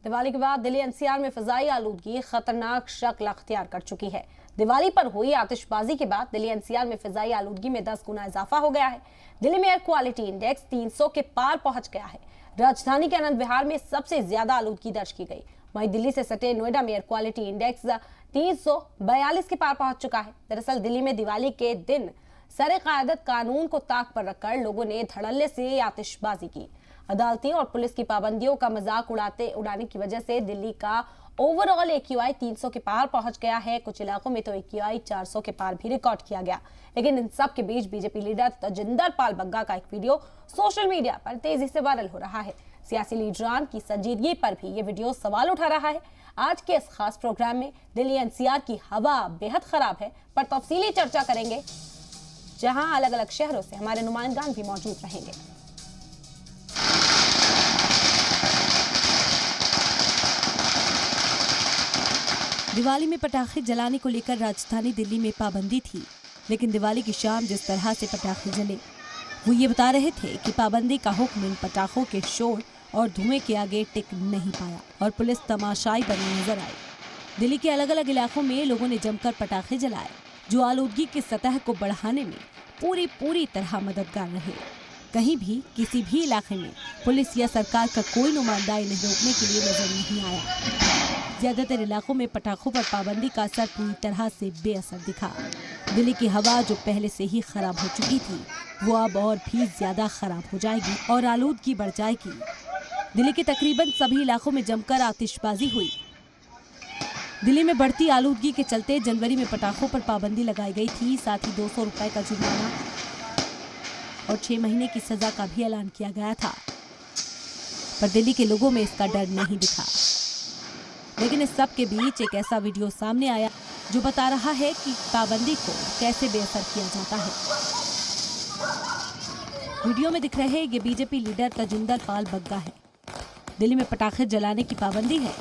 दिवाली के बाद दिल्ली एनसीआर में फिजाई आलूदगी खतरनाक शक्ल अख्तियार कर चुकी है। दिवाली पर हुई आतिशबाजी के बाद दिल्ली एनसीआर में फिजाई आलूदगी में 10 गुना इजाफा हो गया है। दिल्ली में एयर क्वालिटी इंडेक्स 300 के पार पहुंच गया है। राजधानी के आनंद विहार में सबसे ज्यादा आलूदगी दर्ज की गई। वहीं दिल्ली से सटे नोएडा में एयर क्वालिटी इंडेक्स 342 के पार पहुंच चुका है। दरअसल दिल्ली में दिवाली के दिन सरे कायदत कानून को ताक पर रखकर लोगों ने धड़ल्ले से आतिशबाजी की। अदालती और पुलिस की पाबंदियों का मजाक उड़ाने की वजह से दिल्ली का ओवरऑल एक्यूआई 300 के पार पहुंच गया है। कुछ इलाकों में तो एक्यूआई 400 के पार भी रिकॉर्ड किया गया। लेकिन इन सब के बीच बीजेपी लीडर तजिंदर पाल बग्गा का एक वीडियो सोशल मीडिया पर तेजी से वायरल हो रहा है। सियासी लीडरान की संजीदगी पर भी ये वीडियो सवाल उठा रहा है। आज के इस खास प्रोग्राम में दिल्ली एनसीआर की हवा बेहद खराब है पर तफसीली चर्चा करेंगे, जहां अलग अलग शहरों से हमारे नुमाइंदगान भी मौजूद रहेंगे। दिवाली में पटाखे जलाने को लेकर राजधानी दिल्ली में पाबंदी थी, लेकिन दिवाली की शाम जिस तरह से पटाखे जले, वो ये बता रहे थे कि पाबंदी का हुक्म इन पटाखों के शोर और धुएं के आगे टिक नहीं पाया और पुलिस तमाशाई बनी नजर आई। दिल्ली के अलग अलग इलाकों में लोगों ने जमकर पटाखे जलाए, जो आलूदगी की सतह को बढ़ाने में पूरी तरह मददगार रहे। कहीं भी किसी भी इलाके में पुलिस या सरकार का कोई नुमाइंदा इन्हें रोकने के लिए नजर नहीं आया। ज्यादातर इलाकों में पटाखों पर पाबंदी का असर पूरी तरह से बेअसर दिखा। दिल्ली की हवा जो पहले से ही खराब हो चुकी थी, वो अब और भी ज्यादा खराब हो जाएगी और आलूदगी बढ़ जाएगी। दिल्ली के तकरीबन सभी इलाकों में जमकर आतिशबाजी हुई। दिल्ली में बढ़ती आलूदगी के चलते जनवरी में पटाखों पर पाबंदी लगाई गई थी। साथ ही 200 रुपए का जुर्माना और 6 महीने की सजा का भी ऐलान किया गया था, पर दिल्ली के लोगों में इसका डर नहीं दिखा। लेकिन इस सब के बीच एक ऐसा वीडियो सामने आया जो बता रहा है कि पाबंदी को कैसे बेअसर किया जाता है। वीडियो में दिख रहे ये बीजेपी लीडर तजिंदर पाल बग्गा है। दिल्ली में पटाखे जलाने की पाबंदी है,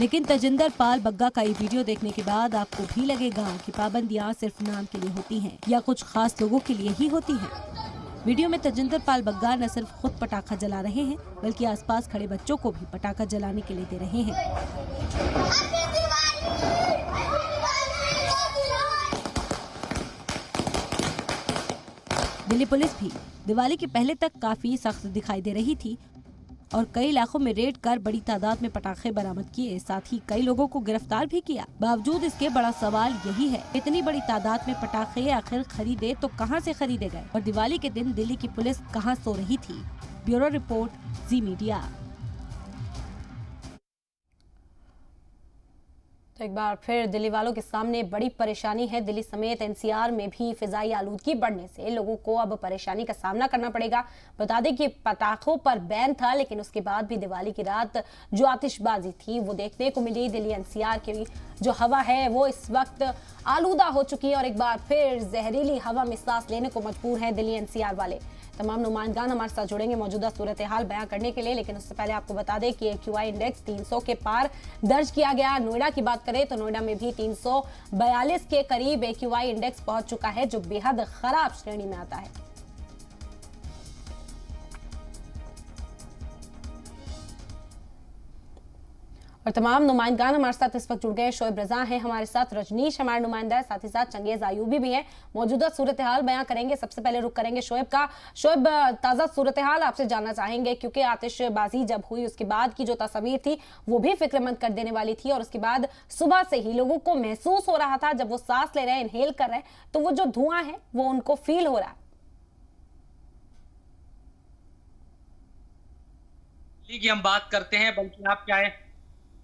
लेकिन तजिंदर पाल बग्गा का ये वीडियो देखने के बाद आपको भी लगेगा कि पाबंदियां सिर्फ नाम के लिए होती हैं या कुछ खास लोगों के लिए ही होती हैं। वीडियो में तजिंदर पाल बग्गा न siर्फ खुद पटाखा जला रहे हैं, बल्कि आसपास खड़े बच्चों को भी पटाखा जलाने के लिए दे रहे हैं। दिल्ली पुलिस भी दिवाली के पहले तक काफी सख्त दिखाई दे रही थी और कई इलाकों में रेड कर बड़ी तादाद में पटाखे बरामद किए, साथ ही कई लोगों को गिरफ्तार भी किया। बावजूद इसके बड़ा सवाल यही है, इतनी बड़ी तादाद में पटाखे आखिर खरीदे तो कहां से खरीदे गए और दिवाली के दिन दिल्ली की पुलिस कहां सो रही थी। ब्यूरो रिपोर्ट, जी मीडिया। तो एक बार फिर दिल्ली वालों के सामने बड़ी परेशानी है। दिल्ली समेत एनसीआर में भी फिजाई आलूदगी बढ़ने से लोगों को अब परेशानी का सामना करना पड़ेगा। बता दें कि पटाखों पर बैन था, लेकिन उसके बाद भी दिवाली की रात जो आतिशबाजी थी वो देखने को मिली। दिल्ली एनसीआर की जो हवा है वो इस वक्त आलूदा हो चुकी है और एक बार फिर जहरीली हवा में सांस लेने को मजबूर है दिल्ली एनसीआर वाले। तमाम नुमाइंदगान हमारे साथ जुड़ेंगे मौजूदा सूरत हाल बयां करने के लिए, लेकिन उससे पहले आपको बता दें कि एक्यूआई इंडेक्स 300 के पार दर्ज किया गया। नोएडा की बात करें तो नोएडा में भी 342 के करीब एक्यूआई इंडेक्स पहुंच चुका है, जो बेहद खराब श्रेणी में आता है। और तमाम नुमाइंदगान हमारे साथ इस वक्त जुड़ गए। शोएब रजा हैं हमारे साथ, रजनीश हमारे नुमाइंदा है, साथ ही साथ चंगेज आयूबी भी हैं। मौजूदा सूरत हाल बयां करेंगे। सबसे पहले रुक करेंगे शोएब का। शोएब, ताज़ा सूरत हाल आपसे जानना चाहेंगे, क्योंकि आतिशबाजी जब हुई उसके बाद की जो तस्वीर थी वो भी फिक्रमंद कर देने वाली थी और उसके बाद सुबह से ही लोगों को महसूस हो रहा था, जब वो सांस ले रहे हैं, इनहेल कर रहे हैं, तो वो जो धुआं है वो उनको फील हो रहा है। की हम बात करते हैं, बल्कि आप चाहे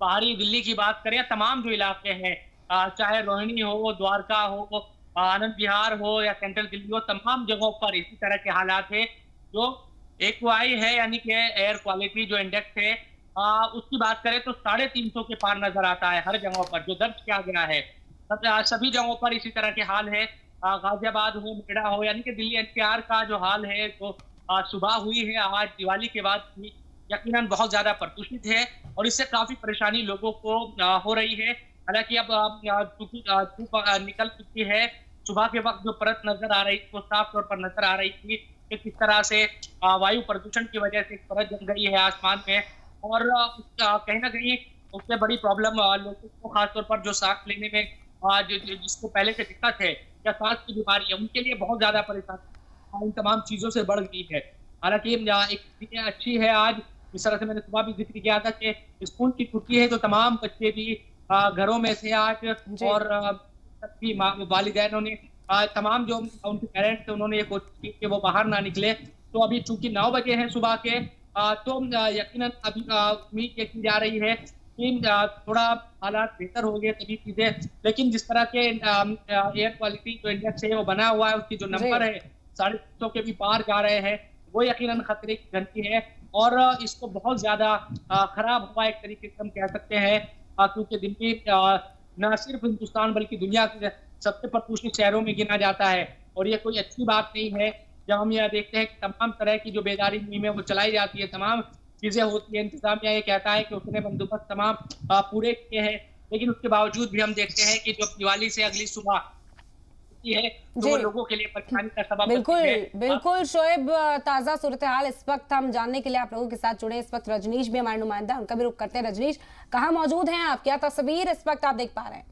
पहाड़ी दिल्ली की बात करें, तमाम जो इलाके हैं, चाहे रोहिणी हो, द्वारका हो, आनंद विहार हो या सेंट्रल दिल्ली हो, तमाम जगहों पर इसी तरह के हालात है। जो एक्यूआई है यानी कि एयर क्वालिटी जो इंडेक्स है, उसकी बात करें तो 350 के पार नजर आता है हर जगहों पर जो दर्ज किया गया है। सभी जगहों पर इसी तरह के हाल है। गाजियाबाद हो, नोएडा हो, यानी कि दिल्ली एनसीआर का जो हाल है जो सुबह हुई है आज दिवाली के बाद, यकीनन बहुत ज्यादा प्रदूषित है और इससे काफी परेशानी लोगों को हो रही है। हालांकि अब धूप निकल चुकी है। सुबह के वक्त जो परत नजर आ रही थी वो साफ तौर पर नजर आ रही थी कि किस तरह से वायु प्रदूषण की वजह से एक परत जम गई है आसमान में। और कहीं ना कहीं उससे बड़ी प्रॉब्लम लोगों को खासतौर पर जो सांस लेने में जिसको पहले से दिक्कत है या सांस की बीमारी है, उनके लिए बहुत ज्यादा परेशानी इन तमाम चीजों से बढ़ गई है। हालांकि एक चीज़ अच्छी है आज, जिस तरह से मैंने सुबह भी जिक्र किया था कि स्कूल की छुट्टी है तो तमाम बच्चे भी घरों में थे आज, और सभी वालिदैनों ने तमाम जो उनके पेरेंट्स थे उन्होंने ये कोशिश की कि वो बाहर ना निकले। तो अभी चूंकि 9 बजे हैं सुबह के, तो यकीनन अभी उम्मीद ये की जा रही है कि थोड़ा हालात बेहतर हो गए तभी चीजें, लेकिन जिस तरह के एयर क्वालिटी जो इंडेक्स है वो बना हुआ है, उसकी जो नंबर है 350 के भी पार जा रहे हैं, वो यकीनन खतरे की घंटी है। और इसको बहुत ज्यादा खराब हुआ एक तरीके से हम कह सकते हैं, क्योंकि दिल्ली न सिर्फ हिंदुस्तान बल्कि दुनिया के सबसे प्रदूषित शहरों में गिना जाता है, और ये कोई अच्छी बात नहीं है। जब हम यह देखते हैं कि तमाम तरह की जो बेदारी मुहिमें वो चलाई जाती है, तमाम चीजें होती है, इंतजामिया ये कहता है कि उसने बंदोबस्त तमाम पूरे किए हैं, लेकिन उसके बावजूद भी हम देखते हैं कि जो दिवाली से अगली सुबह है तो वो लोगों के लिए परेशानी का सबब बिल्कुल शोएब, ताजा सूरत हाल इस वक्त हम जानने के लिए आप लोगों के साथ जुड़े। इस वक्त रजनीश भी हमारे नुमाइंदा, उनका भी रुख करते हैं। रजनीश, कहाँ मौजूद हैं आप, क्या तस्वीर इस वक्त आप देख पा रहे हैं?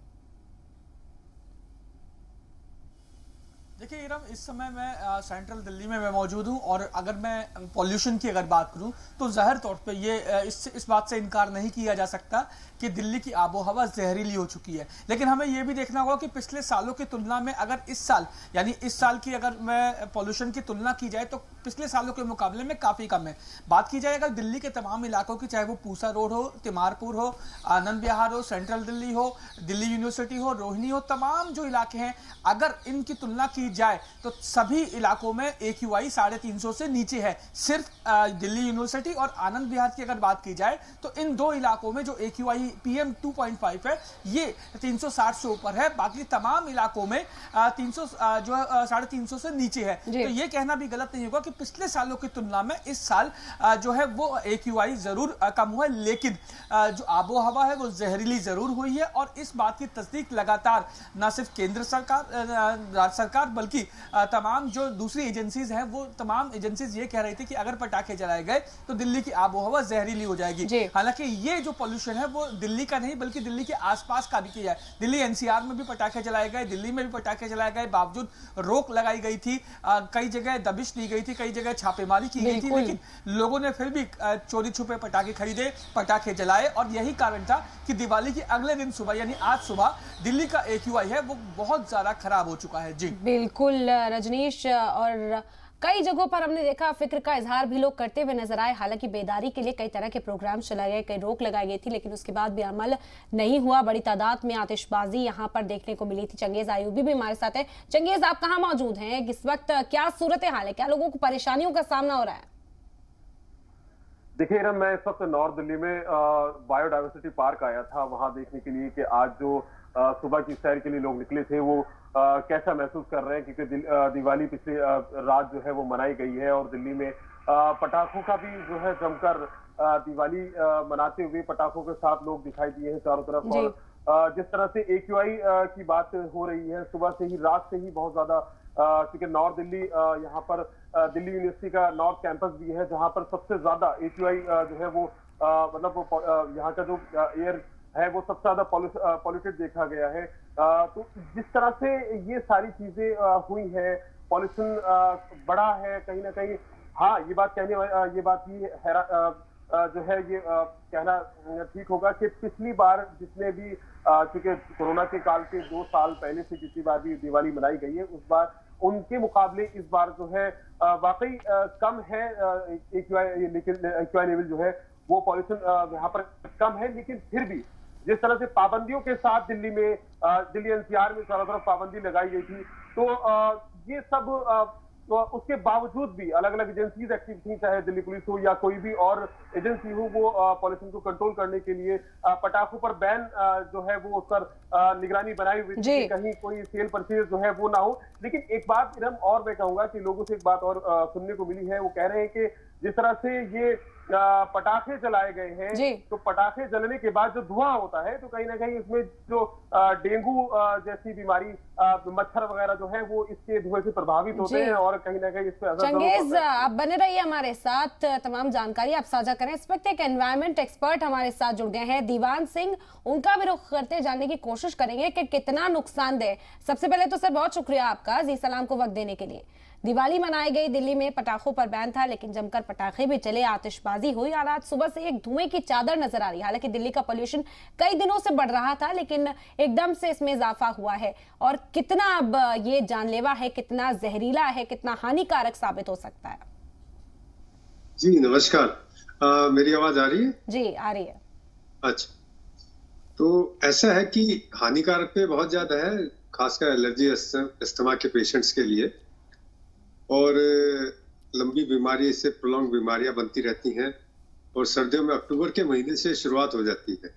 देखिए इरम, इस समय मैं सेंट्रल दिल्ली में मैं मौजूद हूँ, और अगर मैं पॉल्यूशन की अगर बात करूँ तो ज़ाहिर तौर पे ये इस बात से इनकार नहीं किया जा सकता कि दिल्ली की आबोहवा जहरीली हो चुकी है। लेकिन हमें ये भी देखना होगा कि पिछले सालों की तुलना में अगर इस साल, यानी इस साल की अगर मैं पॉल्यूशन की तुलना की जाए तो पिछले सालों के मुकाबले में काफ़ी कम है। बात की जाए अगर दिल्ली के तमाम इलाकों की, चाहे वो पूसा रोड हो, तिमारपुर हो, आनंद विहार हो, सेंट्रल दिल्ली हो, दिल्ली यूनिवर्सिटी हो, रोहिणी हो, तमाम जो इलाके हैं अगर इनकी तुलना की जाए तो सभी इलाकों में AQI 350 से नीचे है। सिर्फ दिल्ली यूनिवर्सिटी और आनंद विहार की अगर बात की जाए तो इन दो इलाकों में जो AQI PM 2.5 है ये 360 से ऊपर है, बाकी तमाम इलाकों में 300 जो 350 से नीचे है। तो ये कहना भी गलत नहीं होगा कि पिछले सालों की तुलना में इस साल जो है वो AQI जरूर कम हुआ है, लेकिन जो आबोहवा है वो जहरीली जरूर हुई है। और इस बात की तस्दीक लगातार न सिर्फ केंद्र सरकार, राज्य सरकार, बल्कि तमाम जो दूसरी एजेंसीज हैं वो तमाम एजेंसीज ये कह रही थी कि अगर पटाखे जलाए गए तो दिल्ली की आबोहवा जहरीली हो जाएगी। हालांकि ये जो पॉल्यूशन है वो दिल्ली का नहीं बल्कि दिल्ली के आसपास का भी किया है। दिल्ली NCR में भी पटाखे जलाए गए, दिल्ली में भी पटाखे जलाए गए, बावजूद रोक लगाई गई थी, कई जगह दबिश दी गई थी, कई जगह छापेमारी की गई थी, लेकिन लोगों ने फिर भी चोरी छुपे पटाखे खरीदे, पटाखे जलाए। और यही कारण था कि दिवाली के अगले दिन सुबह यानी आज सुबह दिल्ली का AQI है वो बहुत ज्यादा खराब हो चुका है। जी बिल्कुल रजनीश, और कई जगहों पर हमने देखा फिक्र का इजहार भी लोग करते हुए नजर आए। हालांकि बेदारी के लिए कई तरह के प्रोग्राम चलाए गए, कई रोक लगाई गई थी, लेकिन उसके बाद भी अमल नहीं हुआ। बड़ी तादाद में आतिशबाजी यहां पर देखने को मिली थी। चंगेज आयूबी भी हमारे साथ है। चंगेज, आप कहां मौजूद हैं इस वक्त, क्या सूरत हाल है, क्या लोगों को परेशानियों का सामना हो रहा है? देखिए मैं इस वक्त नॉर्थ दिल्ली में बायोडाइवर्सिटी पार्क आया था, वहां देखने के लिए कि आज जो सुबह की सैर के लिए लोग निकले थे वो कैसा महसूस कर रहे हैं, क्योंकि दिवाली पिछली रात जो है वो मनाई गई है, और दिल्ली में पटाखों का भी जो है जमकर दिवाली मनाते हुए पटाखों के साथ लोग दिखाई दिए हैं चारों तरफ। और जिस तरह से AQI की बात हो रही है, सुबह से ही, रात से ही बहुत ज्यादा, क्योंकि नॉर्थ दिल्ली यहाँ पर दिल्ली यूनिवर्सिटी का नॉर्थ कैंपस भी है जहाँ पर सबसे ज्यादा AQI जो है वो मतलब यहाँ का जो एयर है वो सबसे ज्यादा पॉल्यूटेड देखा गया है। तो जिस तरह से ये सारी चीजें हुई है, पॉल्यूशन बढ़ा है कहीं ना कहीं। हाँ, ये बात जो है ये कहना ठीक होगा कि पिछली बार जितने भी, क्योंकि कोरोना के काल के 2 साल पहले से जितनी बार भी दिवाली मनाई गई है उस बार उनके मुकाबले इस बार जो है वाकई कम है AQI, लेकिन AQI लेवल जो है वो पॉल्यूशन यहाँ पर कम है। लेकिन फिर भी जिस तरह से पाबंदियों के साथ दिल्ली NCR में चारों तरफ पाबंदी लगाई गई थी, तो ये सब तो उसके बावजूद भी अलग अलग एजेंसीज एक्टिव थी, चाहे दिल्ली पुलिस हो या कोई भी और एजेंसी हो, वो पॉल्यूशन को कंट्रोल करने के लिए पटाखों पर बैन जो है वो उस पर निगरानी बनाई हुई थी, कहीं कोई सेल परचेज जो है वो ना हो। लेकिन एक बात और मैं कहूंगा कि लोगों से एक बात और सुनने को मिली है, वो कह रहे हैं कि जिस तरह से ये पटाखे जलाए गए हैं, तो पटाखे जलने के बाद जो धुआं होता है तो कहीं ना कहीं इसमें जो डेंगू जैसी बीमारी, मच्छर वगैरह जो है वो इसके धुएं से प्रभावित होते हैं और कहीं ना कहीं इस पे असर जरूर चंगेज, होता है। आप बने रहिए हमारे साथ, तमाम जानकारी आप साझा करें। इस वक्त एक एनवायरमेंट एक्सपर्ट हमारे साथ जुड़ गए हैं, दीवान सिंह, उनका भी रुख करते जानने की कोशिश करेंगे कि कितना नुकसानदेह। सबसे पहले तो सर बहुत शुक्रिया आपका जी सलाम को वक्त देने के लिए। दिवाली मनाई गई, दिल्ली में पटाखों पर बैन था लेकिन जमकर पटाखे भी चले, आतिशबाजी हुई और आज सुबह से एक धुएं की चादर नजर आ रही है। हालांकि दिल्ली का पोल्यूशन कई दिनों से बढ़ रहा था लेकिन एकदम से इसमें इजाफा हुआ है और कितना अब ये जानलेवा है, कितना जहरीला है, कितना हानिकारक साबित हो सकता है। जी नमस्कार, मेरी आवाज आ रही है? जी आ रही है। अच्छा, तो ऐसा है कि हानिकारक पे बहुत ज्यादा है, खासकर एलर्जी अस्थमा के पेशेंट्स के लिए, और लंबी बीमारी, इससे प्रोलॉन्ग बीमारियां बनती रहती हैं और सर्दियों में अक्टूबर के महीने से शुरुआत हो जाती है।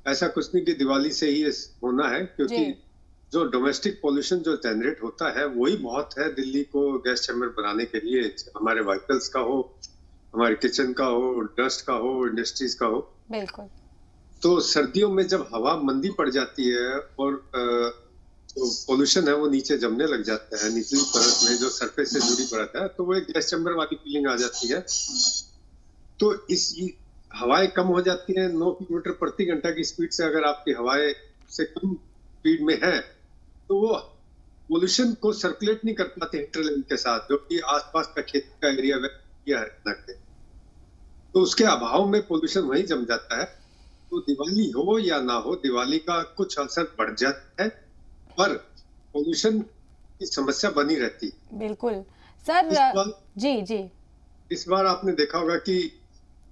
ऐसा कुछ नहीं कि दिवाली से ही होना है, क्योंकि जो डोमेस्टिक पोल्यूशन जो जनरेट होता है वही बहुत है दिल्ली को गैस चैम्बर बनाने के लिए, हमारे व्हीकल्स का हो, हमारे किचन का हो, डस्ट का हो, इंडस्ट्रीज का हो। बिल्कुल। तो सर्दियों में जब हवा मंदी पड़ जाती है और तो पोल्यूशन है वो नीचे जमने लग जाता है, निचली परत में जो सरफेस से जुड़ी परत है, तो वो एक गैस चैम्बर वाली फीलिंग आ जाती है। तो इस हवाएं कम हो जाती हैं, 9 किलोमीटर प्रति घंटा की स्पीड से अगर आपकी हवाएं से कम स्पीड में है तो वो पोल्यूशन को सर्कुलेट नहीं कर पाते हिंटरलैंड के साथ, जो कि आसपास का खेती का एरिया है, तो उसके अभाव में पोल्यूशन वहीं जम जाता है। तो दिवाली हो या ना हो, दिवाली का कुछ असर बढ़ जाता है पर पोल्यूशन की समस्या बनी रहती। बिल्कुल सर। जी इस बार आपने देखा होगा कि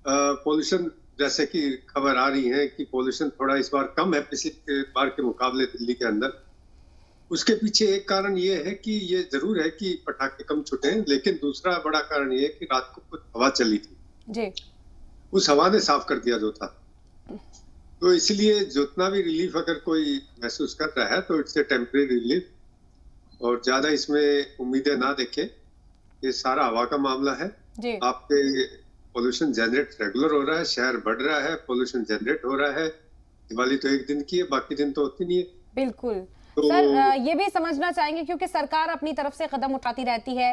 पोल्यूशन, जैसे कि खबर आ रही है कि पोल्यूशन थोड़ा इस बार कम है पिछले बार के मुकाबले दिल्ली के अंदर। उसके पीछे एक कारण ये है कि ये जरूर है कि पटाखे कम छूटे हैं, लेकिन दूसरा बड़ा कारण ये है कि रात को कुछ हवा चली थी जी, उस हवा ने साफ कर दिया जो था। तो इसलिए जितना भी रिलीफ अगर कोई महसूस कर रहा है तो इट्स ए टेम्परेरी रिलीफ, और ज्यादा इसमें उम्मीदें ना देखे। ये सारा हवा का मामला है। आपके पोल्यूशन जनरेट रेगुलर हो रहा है, शहर बढ़ रहा है, पोल्यूशन जनरेट हो रहा है। दिवाली तो एक दिन की है, बाकी दिन तो होती नहीं है। बिल्कुल। सर ये भी समझना चाहेंगे क्योंकि सरकार अपनी तरफ से कदम उठाती रहती है,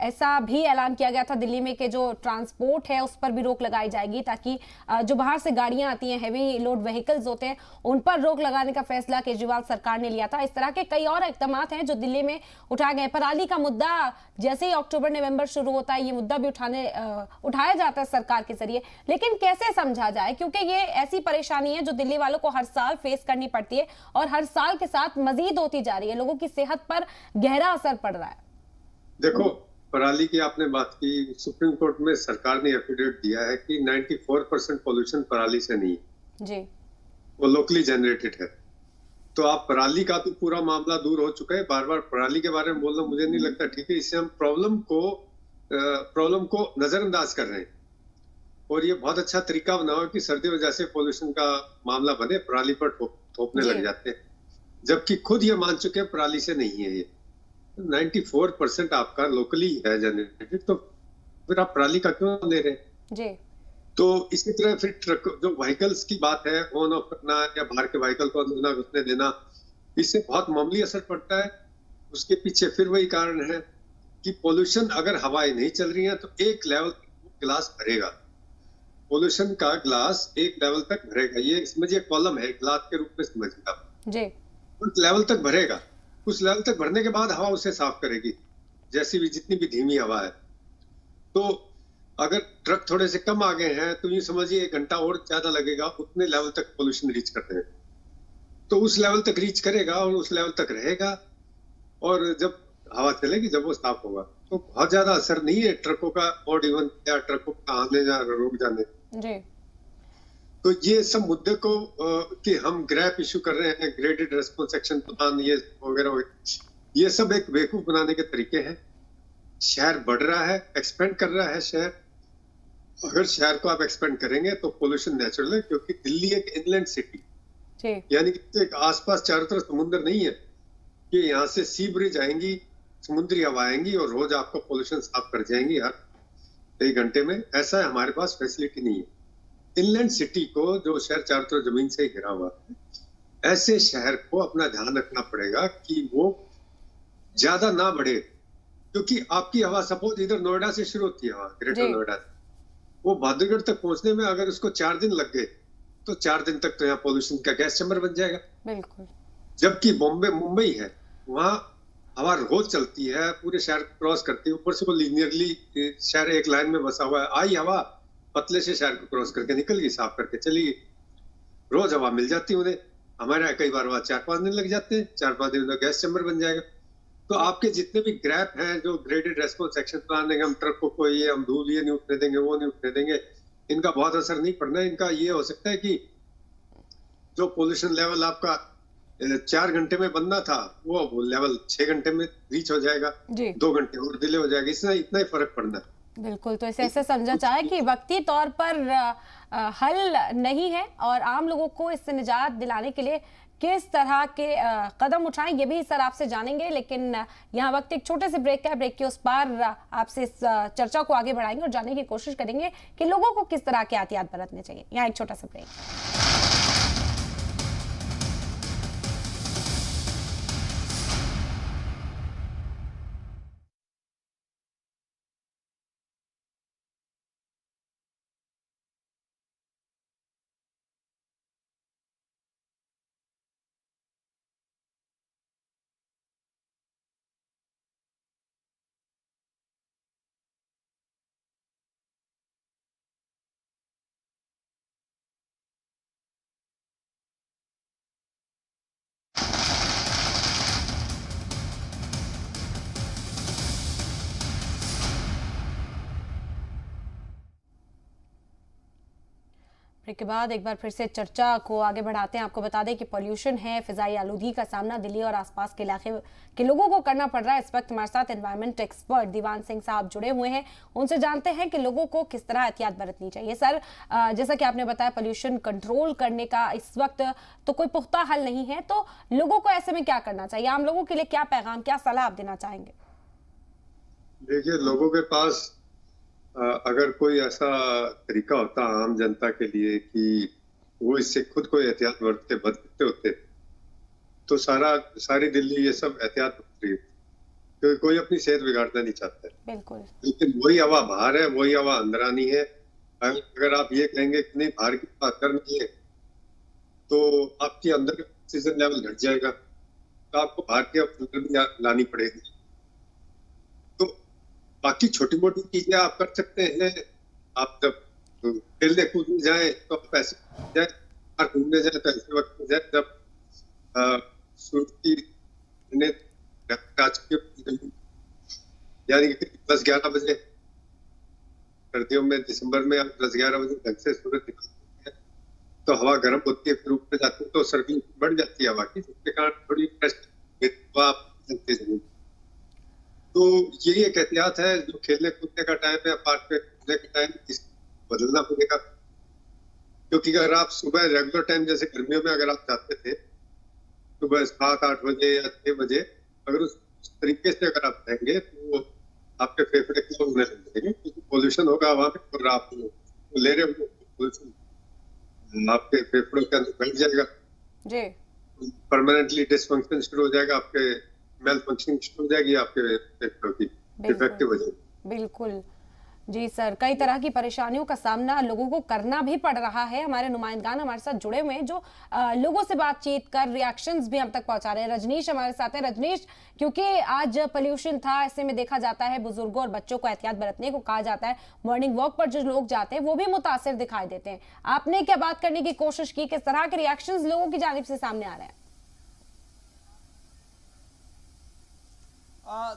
ऐसा भी ऐलान किया गया था दिल्ली में कि जो ट्रांसपोर्ट है उस पर भी रोक लगाई जाएगी ताकि जो बाहर से गाड़ियां आती हैं, हैवी लोड व्हीकल्स होते हैं, उन पर रोक लगाने का फैसला केजरीवाल सरकार ने लिया था। इस तरह के कई और इकदाम हैं जो दिल्ली में उठाए गए। पराली का मुद्दा जैसे ही अक्टूबर नवंबर शुरू होता है ये मुद्दा भी उठाया जाता है सरकार के जरिए, लेकिन कैसे समझा जाए क्योंकि ये ऐसी परेशानी है जो दिल्ली वालों को हर साल फेस करनी पड़ती है और हर साल के साथ मजीद होती जा रही है, लोगों की सेहत पर गहरा असर पड़ रहा है। देखो, पराली की आपने बात की, सुप्रीम कोर्ट में सरकार ने एफिडेविट दिया है कि 94% पोल्यूशन पराली से नहीं है जी, वो लोकली जनरेटेड है। तो आप पराली का तो पूरा मामला दूर हो चुका है, बार बार पराली के बारे में बोलना मुझे नहीं लगता ठीक है। इससे हम प्रॉब्लम को नजरअंदाज कर रहे हैं और ये बहुत अच्छा तरीका बनाओ कि सर्दियों में जैसे पोल्यूशन का मामला बने पराली पर थोपने लग जाते हैं, जबकि खुद ये मान चुके हैं पराली से नहीं है। ये 94% आपका लोकली है जनरेटेड, तो फिर आप पराली का क्यों ले रहे हैं जी? तो इसी तरह फिर ट्रक जो व्हीकल्स की बात है, ऑन ऑफ करना या बाहर के व्हीकल को अंदर घुसने देना, इससे बहुत मामूली असर पड़ता है। उसके पीछे फिर वही कारण है कि पोल्यूशन, अगर हवाएं नहीं चल रही हैं तो एक लेवल ग्लास भरेगा, पोल्यूशन का ग्लास एक लेवल तक भरेगा। ये समझिए कॉलम है, ग्लास के रूप में समझिए आप जी, उस लेवल तक भरेगा। उस लेवल तक भरने के बाद हवा उसे साफ करेगी, जैसी भी जितनी भी धीमी हवा है। तो अगर ट्रक थोड़े से कम आ गए हैं तो ये समझिए 1 घंटा और ज्यादा लगेगा उतने लेवल तक पोल्यूशन रीच करते हैं। तो उस लेवल तक रीच करेगा और उस लेवल तक रहेगा, और जब हवा चलेगी, जब वो साफ होगा, तो बहुत ज्यादा असर नहीं है ट्रकों का और इवन या ट्रकों का आने या रोक जाने जी। तो ये सब मुद्दे को कि हम ग्रैप इश्यू कर रहे हैं, ग्रेडेड रेस्पॉन्स एक्शन प्लान, ये वगैरह, ये सब एक बेवकूफ बनाने के तरीके हैं। शहर बढ़ रहा है, एक्सपेंड कर रहा है शहर। अगर शहर को आप एक्सपेंड करेंगे तो पोल्यूशन नेचुरल है, क्योंकि दिल्ली एक इनलैंड सिटी, यानी कि एक आसपास चारों तरफ समुद्र नहीं है कि यहाँ से सी ब्रिज आएंगी, समुद्री हवा आएंगी और रोज आपको पोल्यूशन साफ कर जाएंगी। 1 घंटे में, ऐसा हमारे पास फैसिलिटी नहीं है। इनलैंड सिटी को, जो शहर चारों तरफ जमीन से घिरा हुआ है, ऐसे शहर को अपना ध्यान रखना पड़ेगा कि वो ज्यादा ना बढ़े, क्योंकि आपकी हवा सपोज इधर नोएडा से शुरू होती है, हवा ग्रेटर नोएडा से, वो बहादुरगढ़ तक पहुंचने में अगर उसको 4 दिन लग गए तो 4 दिन तक तो यहाँ पोल्यूशन का गैस चैम्बर बन जाएगा। बिल्कुल। जबकि बॉम्बे, मुंबई है, वहां हवा रोज चलती है, पूरे शहर क्रॉस करती है, ऊपर से वो लीनियरली शहर एक लाइन में बसा हुआ है, आई हवा पतले से शहर को क्रॉस करके निकल गई, साफ करके चली गई, रोज हवा मिल जाती है उन्हें। हमारे यहाँ कई बार वहां 4-5 दिन लग जाते हैं, 4-5 दिन में गैस चैम्बर बन जाएगा। तो आपके जितने भी ग्रैप हैं, जो ग्रेडेड रेस्पॉन्स एक्शन प्लान देंगे, हम ट्रकों को ये, हम धूल ये नहीं उठने देंगे, वो नहीं उठने देंगे, इनका बहुत असर नहीं पड़ना है। इनका ये हो सकता है कि जो पोल्यूशन लेवल आपका 4 घंटे में बनना था, वो लेवल 6 घंटे में रीच हो जाएगा, 2 घंटे और डिले हो जाएगा, इससे इतना ही फर्क पड़ना है। बिल्कुल। तो इसे ऐसे समझा जाए कि वक्ती तौर पर हल नहीं है, और आम लोगों को इससे निजात दिलाने के लिए किस तरह के कदम उठाएं, ये भी सर आपसे जानेंगे। लेकिन यहाँ वक्त एक छोटे से ब्रेक का है, ब्रेक के उस पार आपसे इस चर्चा को आगे बढ़ाएंगे और जानने की कोशिश करेंगे कि लोगों को किस तरह के एहतियात बरतने चाहिए। यहाँ एक छोटा सा ब्रेक। के बाद एक बार फिर से चर्चा को आगे बढ़ाते हैं। आपको बता दें कि पॉल्यूशन है, फिजाई आलूगी का सामना दिल्ली और आसपास के इलाके के लोगों को करना पड़ रहा है। इस वक्त हमारे साथ एनवायरमेंट एक्सपर्ट दीवान सिंह साहब जुड़े हुए हैं, उनसे जानते हैं कि लोगों को किस तरह एहतियात बरतनी चाहिए। सर, जैसा कि आपने बताया, पॉल्यूशन कंट्रोल करने का इस वक्त तो कोई पुख्ता हल नहीं है, तो लोगों को ऐसे में क्या करना चाहिए? आम लोगों के लिए क्या पैगाम, क्या सलाह आप देना चाहेंगे? देखिए, लोगों के पास अगर कोई ऐसा तरीका होता आम जनता के लिए कि वो इससे खुद को एहतियात बरतते होते, तो सारी दिल्ली ये सब एहतियात बरत रही है, क्योंकि कोई अपनी सेहत बिगाड़ना नहीं चाहता है। बिल्कुल। लेकिन वही हवा बाहर है, वही हवा अंदर आनी है। अगर आप ये कहेंगे कि नहीं, बाहर की बात करनी है, तो आपके अंदर ऑक्सीजन लेवल घट जाएगा, तो आपको बाहर के ऑक्सीजन भी लानी पड़ेगी। बाकी छोटी मोटी चीजें आप कर सकते हैं। आप जब खेलने कूदने जाए तो आप ऐसे जाए, घूमने जाए तो ऐसे वक्त जाए जब सूरज की यानी कि 10-11 बजे, सर्दियों में दिसंबर में आप 10-11 बजे ढंग से सूरज निकलते हैं तो हवा गर्म होती है, फिर ऊपर जाती है तो सर्कुलेशन बढ़ जाती है हवा की, जिसके कारण थोड़ी फ्रेश हवा चलती है। तो यही एक एहतियात है। जो खेलने कूदने का टाइम है, पार्क पे कूदने का टाइम, इसको बदलना पड़ेगा। क्योंकि अगर आप सुबह रेगुलर टाइम, जैसे गर्मियों में अगर आप जाते थे सुबह 7-8 बजे या 6 बजे, अगर उस तरीके से अगर आप जाएंगे तो आपके फेफड़े क्लोज होने लगेंगे, क्योंकि पोल्यूशन होगा वहां पे, और आप ले रहे हो पोल्यूशन आपके फेफड़ों के अंदर बैठ जाएगा जी, परमानेंटली डिसफंक्शन शुरू हो जाएगा, आपके मेल फंक्शनिंग शुरू हो जाएगी, आपके फेफड़ों की इफेक्टिव हो जाएगी। बिल्कुल जी सर, कई तरह की परेशानियों का सामना लोगों को करना भी पड़ रहा है। हमारे नुमाइंदगान हमारे साथ जुड़े हुए हैं जो लोगों से बातचीत कर रिएक्शंस भी हम तक पहुंचा रहे हैं। रजनीश हमारे साथ है। रजनीश, क्योंकि आज पोल्यूशन था, ऐसे में देखा जाता है बुजुर्गों और बच्चों को एहतियात बरतने को कहा जाता है। मॉर्निंग वॉक पर जो लोग जाते हैं वो भी मुतासिर दिखाई देते हैं। आपने क्या बात करने की कोशिश की, किस तरह के रिएक्शंस लोगों की जानिब से सामने आ रहे हैं?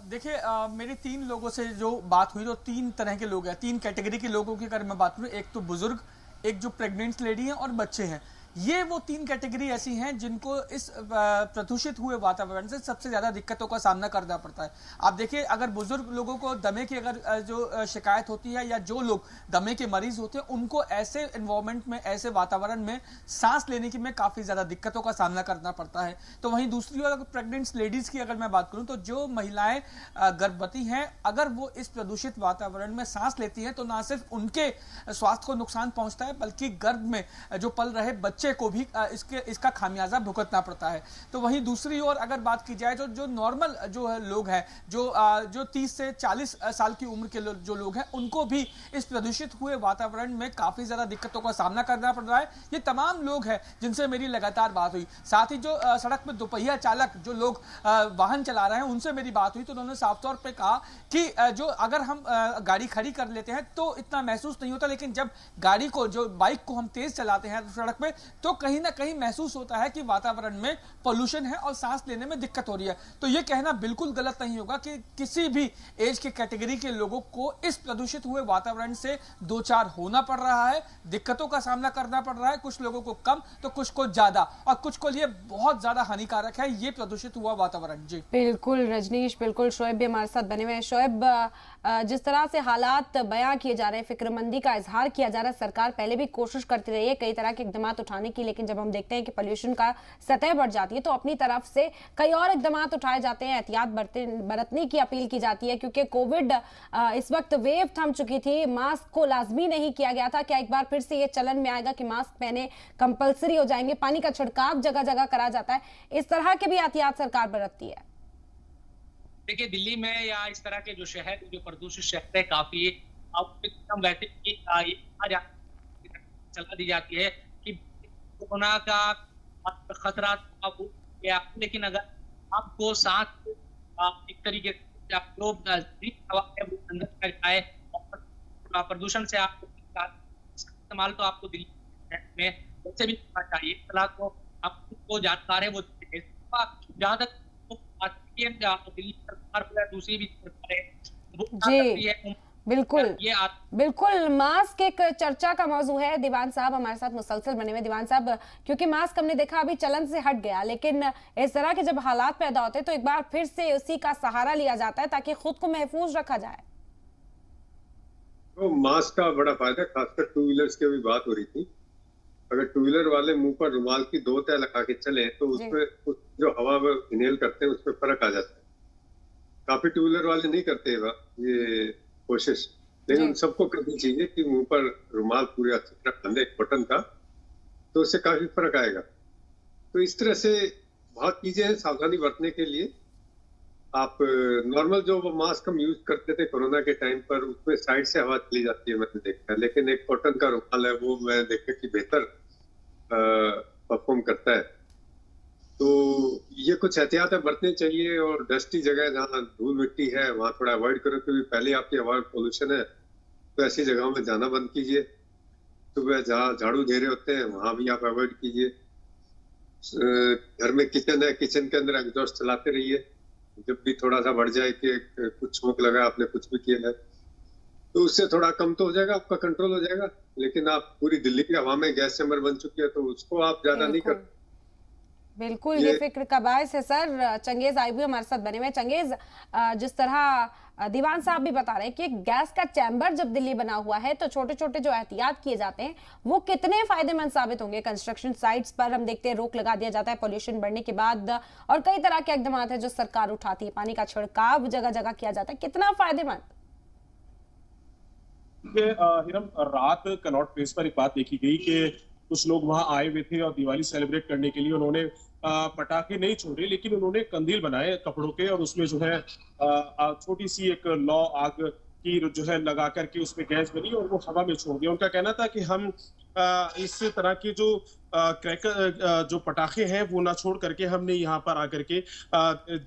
देखिए, मेरी 3 लोगों से जो बात हुई तो 3 तरह के लोग हैं, 3 कैटेगरी के लोगों की अगर मैं बात करूँ, एक तो बुजुर्ग, एक जो प्रेग्नेंट लेडी है और बच्चे हैं। ये वो 3 कैटेगरी ऐसी हैं जिनको इस प्रदूषित हुए वातावरण से सबसे ज्यादा दिक्कतों का सामना करना पड़ता है। आप देखिए, अगर बुजुर्ग लोगों को दमे की अगर जो शिकायत होती है या जो लोग दमे के मरीज होते हैं, उनको ऐसे एनवायरमेंट में, ऐसे वातावरण में सांस लेने की में काफी ज्यादा दिक्कतों का सामना करना पड़ता है। तो वहीं दूसरी ओर अगर प्रेग्नेंट लेडीज की अगर मैं बात करूं, तो जो महिलाएं गर्भवती हैं, अगर वो इस प्रदूषित वातावरण में सांस लेती हैं तो ना सिर्फ उनके स्वास्थ्य को नुकसान पहुंचता है, बल्कि गर्भ में जो पल रहे बच्चे को भी इसका खामियाजा भुगतना पड़ता है। तो वहीं दूसरी ओर अगर बात की जाए, जो नॉर्मल जो है लोग हैं, जो 30 से 40 साल की उम्र के जो लोग हैं, उनको भी इस प्रदूषित हुए वातावरण में काफी ज्यादा दिक्कतों का सामना करना पड़ रहा है। ये तमाम लोग हैं जिनसे मेरी लगातार बात हुई। साथ ही जो सड़क में दोपहिया चालक जो लोग वाहन चला रहे हैं, उनसे मेरी बात हुई तो उन्होंने साफ तौर पे कहा कि जो अगर हम गाड़ी खड़ी कर लेते हैं तो इतना महसूस नहीं होता, लेकिन जब गाड़ी को, जो बाइक को हम तेज चलाते हैं सड़क पे, तो कहीं ना कहीं महसूस होता है कि वातावरण में पोल्यूशन है और सांस लेने में दिक्कत हो रही है। तो ये कहना बिल्कुल गलत नहीं होगा कि किसी भी एज के कैटेगरी के लोगों को इस प्रदूषित हुए वातावरण से दो चार होना पड़ रहा है, दिक्कतों का सामना करना पड़ रहा है। कुछ लोगों को कम तो कुछ को ज्यादा, और कुछ को लिए बहुत ज्यादा हानिकारक है ये प्रदूषित हुआ वातावरण। जी बिल्कुल रजनीश, बिल्कुल। शोएब भी हमारे साथ बने हुए हैं। शोएब, जिस तरह से हालात बयां किए जा रहे हैं, फिक्रमंदी का इजहार किया जा रहा है, सरकार पहले भी कोशिश करती रही है कई तरह के इकदाम उठाने की, लेकिन जब हम देखते हैं कि पोल्यूशन का सतह बढ़ जाती है तो अपनी तरफ से कई और इकदाम उठाए जाते हैं, एहतियात बरतने की अपील की जाती है, क्योंकि कोविड इस वक्त वेव थम चुकी थी, मास्क को लाजमी नहीं किया गया था। क्या एक बार फिर से ये चलन में आएगा कि मास्क पहने कंपलसरी हो जाएंगे, पानी का छिड़काव जगह जगह करा जाता है, इस तरह के भी एहतियात सरकार बरतती है? देखिए, दिल्ली में या इस तरह के जो शहर, जो प्रदूषित शहर है, काफी वैसे चला दी जाती है कि कोरोना का खतरा तो, लेकिन अगर आपको सांस एक तरीके से अंदर जाए और प्रदूषण से आपको इस्तेमाल तो आपको दिल्ली में वैसे भी करना चाहिए। सलाह तो आपको जानकार है वो जहाँ तक दिल्ली सरकार या दूसरी भी सरकारें बिल्कुल मास्क एक चर्चा का मौजू है। दीवान साहब हमारे साथ मुसलसल बने हुए। दीवान साहब, क्योंकि मास्क हमने देखा अभी चलन से हट गया, लेकिन इस तरह के जब हालात पैदा होते हैं तो एक बार फिर से उसी का सहारा लिया जाता है ताकि खुद को महफूज रखा जाए। तो मास्क का बड़ा फायदा, खासकर टू व्हीलर्स की भी बात हो रही थी। अगर टू व्हीलर वाले मुंह पर रुमाल की 2 तह लगा के चले तो उसमें जो हवा में इनहेल करते हैं उसमें फर्क आ जाता है। काफी टू व्हीलर वाले नहीं करते ये कोशिश, लेकिन सबको करनी चाहिए कि मुंह पर रुमाल पूरे अच्छी तरह बांधे कॉटन का, तो उससे काफी फर्क आएगा। तो इस तरह से बहुत चीजें हैं सावधानी बरतने के लिए। आप नॉर्मल जो मास्क हम यूज करते थे कोरोना के टाइम पर, उसमें साइड से हवा चली जाती है, मैंने देखा है, लेकिन एक कॉटन का रुमाल है वो मैं देखा कि बेहतर परफॉर्म करता है। तो ये कुछ एहतियात बरतने चाहिए, और डस्टी जगह जहाँ धूल मिट्टी है वहाँ थोड़ा अवॉइड करो, क्योंकि पहले आपकी हवा में पोल्यूशन है, तो ऐसी जगहों में जाना बंद कीजिए। सुबह जहाँ झाड़ू दे रहे होते हैं वहां भी आप अवॉइड कीजिए। घर में किचन है, किचन के अंदर एग्जॉस्ट चलाते रहिए। जब भी थोड़ा सा बढ़ जाए कि कुछ स्मोक लगा, आपने कुछ भी किया है, तो उससे थोड़ा कम तो हो जाएगा, आपका कंट्रोल हो जाएगा। लेकिन आप पूरी दिल्ली की हवा में गैस चैम्बर बन चुकी है, तो उसको आप ज्यादा नहीं कर। बिल्कुल ये फिक्र का बायस है सर। चंगेज आईबी हमारे साथ बने हुए। चंगेज, जिस तरह दीवान साहब भी बता रहे हैं कि गैस का चैम्बर जब दिल्ली बना हुआ है तो छोटे छोटे जो एहतियात किए जाते हैं वो कितने फायदेमंद साबित होंगे? कंस्ट्रक्शन साइट्स पर हम देखते हैं रोक लगा दिया जाता है पोल्यूशन बढ़ने के बाद, और कई तरह के इकदाम है जो सरकार उठाती है, पानी का छिड़काव जगह जगह किया जाता है, कितना फायदेमंद? हिरम, रात कनॉट प्लेस पर एक बात देखी गई कि कुछ लोग वहां आए हुए थे और दिवाली सेलिब्रेट करने के लिए उन्होंने पटाखे नहीं छोड़े, लेकिन उन्होंने कंदील बनाए कपड़ों के, और उसमें जो है छोटी सी एक लौ आग की जो है लगा करके उसमें गैस बनी और वो हवा में छोड़ दिया। उनका कहना था कि हम इस तरह के जो क्रैकर जो पटाखे हैं वो ना छोड़ करके हमने यहाँ पर आकर के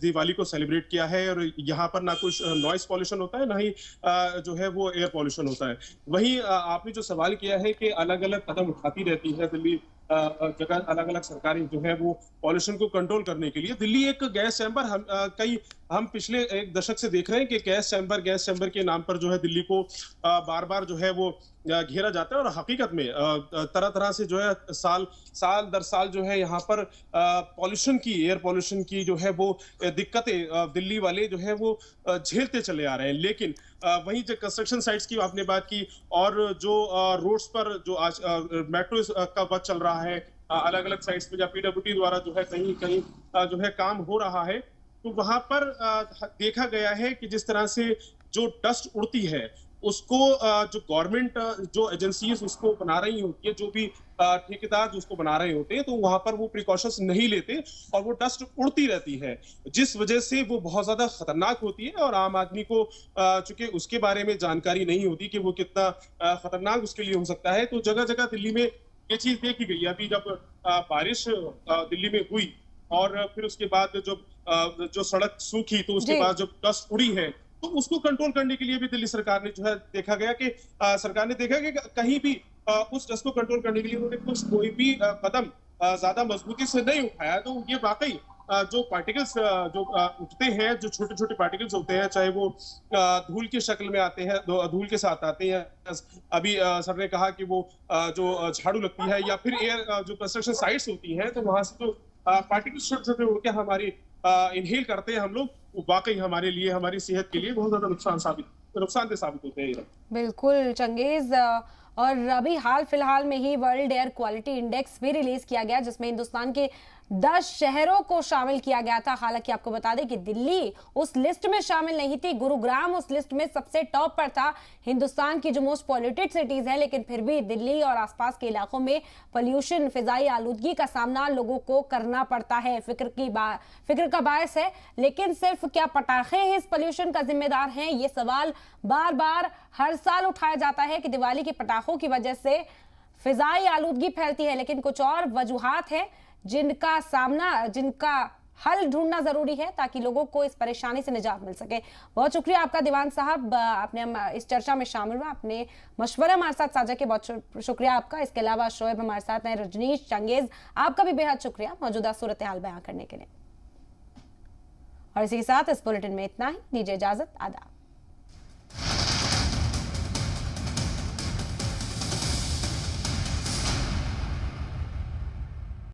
दिवाली को सेलिब्रेट किया है, और यहाँ पर ना कुछ नॉइस पॉल्यूशन होता है, ना ही जो है वो एयर पॉल्यूशन होता है। वहीं आपने जो सवाल किया है कि अलग अलग कदम उठाती रहती है दिल्ली जगह, अलग अलग सरकारें जो है वो पॉल्यूशन को कंट्रोल करने के लिए। दिल्ली एक गैस चैम्बर कई हम पिछले एक दशक से देख रहे हैं कि गैस चैम्बर के नाम पर जो है दिल्ली को बार बार जो है वो घेरा जाता है, और हकीकत में तरह तरह से जो है साल दर साल जो है यहाँ पर एयर पॉल्यूशन की जो है वो दिक्कतें दिल्ली वाले जो है वो झेलते चले आ रहे हैं। लेकिन वहीं जो कंस्ट्रक्शन साइट्स की आपने बात की, और जो रोड्स पर जो आज मेट्रो का वर्क चल रहा है अलग अलग साइट्स पे, या पीडब्ल्यूडी द्वारा जो है कहीं कहीं जो है काम हो रहा है, तो वहां पर देखा गया है कि जिस तरह से जो डस्ट उड़ती है उसको जो गवर्नमेंट जो एजेंसीज उसको बना रही होती है, जो भी ठेकेदार जो उसको बना रहे होते हैं, तो वहां पर वो प्रिकॉशंस नहीं लेते और वो डस्ट उड़ती रहती है, जिस वजह से वो बहुत ज्यादा खतरनाक होती है। और आम आदमी को चूंकि उसके बारे में जानकारी नहीं होती कि वो कितना खतरनाक उसके लिए हो सकता है, तो जगह जगह दिल्ली में ये चीज देखी गई। अभी जब बारिश दिल्ली में हुई और फिर उसके बाद जो सड़क सूखी, तो उसके बाद जब डस्ट उड़ी है, तो उसको कंट्रोल करने के लिए भी दिल्ली सरकार ने जो है देखा गया कि सरकार ने देखा कि कहीं भी उस डस्ट को कंट्रोल करने के लिए उन्होंने कोई भी कदम ज्यादा मजबूती से नहीं उठाया। तो ये वाकई जो पार्टिकल्स जो उठते हैं, जो छोटे छोटे पार्टिकल्स होते हैं, चाहे वो धूल की शक्ल में आते हैं, धूल के साथ आते हैं, अभी सर ने कहा कि वो जो झाड़ू लगती है, या फिर एयर जो कंस्ट्रक्शन साइट्स होती हैं, तो वहां से जो पार्टिकल्स छोटे छोटे उड़ के हमारी इनहेल करते हैं हम लोग, वाकई हमारे लिए, हमारी सेहत के लिए बहुत ज्यादा नुकसानदेह साबित होते हैं। बिल्कुल चंगेज, और अभी हाल फिलहाल में ही वर्ल्ड एयर क्वालिटी इंडेक्स भी रिलीज किया गया, जिसमें हिंदुस्तान के 10 शहरों को शामिल किया गया था। हालांकि आपको बता दें कि दिल्ली उस लिस्ट में शामिल नहीं थी, गुरुग्राम उस लिस्ट में सबसे टॉप पर था, हिंदुस्तान की जो मोस्ट पॉल्यूटेड सिटीज है, लेकिन फिर भी दिल्ली और आसपास के इलाकों में पोल्यूशन, फिजाई आलूदगी का सामना लोगों को करना पड़ता है। फिक्र का बायस है। लेकिन सिर्फ क्या पटाखे ही इस पोल्यूशन का जिम्मेदार हैं? ये सवाल बार बार हर साल उठाया जाता है कि दिवाली के पटाखों की वजह से फिजाई आलूदगी फैलती है, लेकिन कुछ और वजूहात हैं जिनका हल ढूंढना जरूरी है, ताकि लोगों को इस परेशानी से निजात मिल सके। बहुत शुक्रिया आपका दीवान साहब, आपने इस चर्चा में शामिल हुआ, अपने मशवरा हमारे साथ साझा किया, बहुत शुक्रिया आपका। इसके अलावा शोएब हमारे साथ हैं, रजनीश, चंगेज, आपका भी बेहद शुक्रिया मौजूदा सूरत हाल बयां करने के लिए। और इसी के साथ इस बुलेटिन में इतना ही, दीजिए इजाजत, आदाब।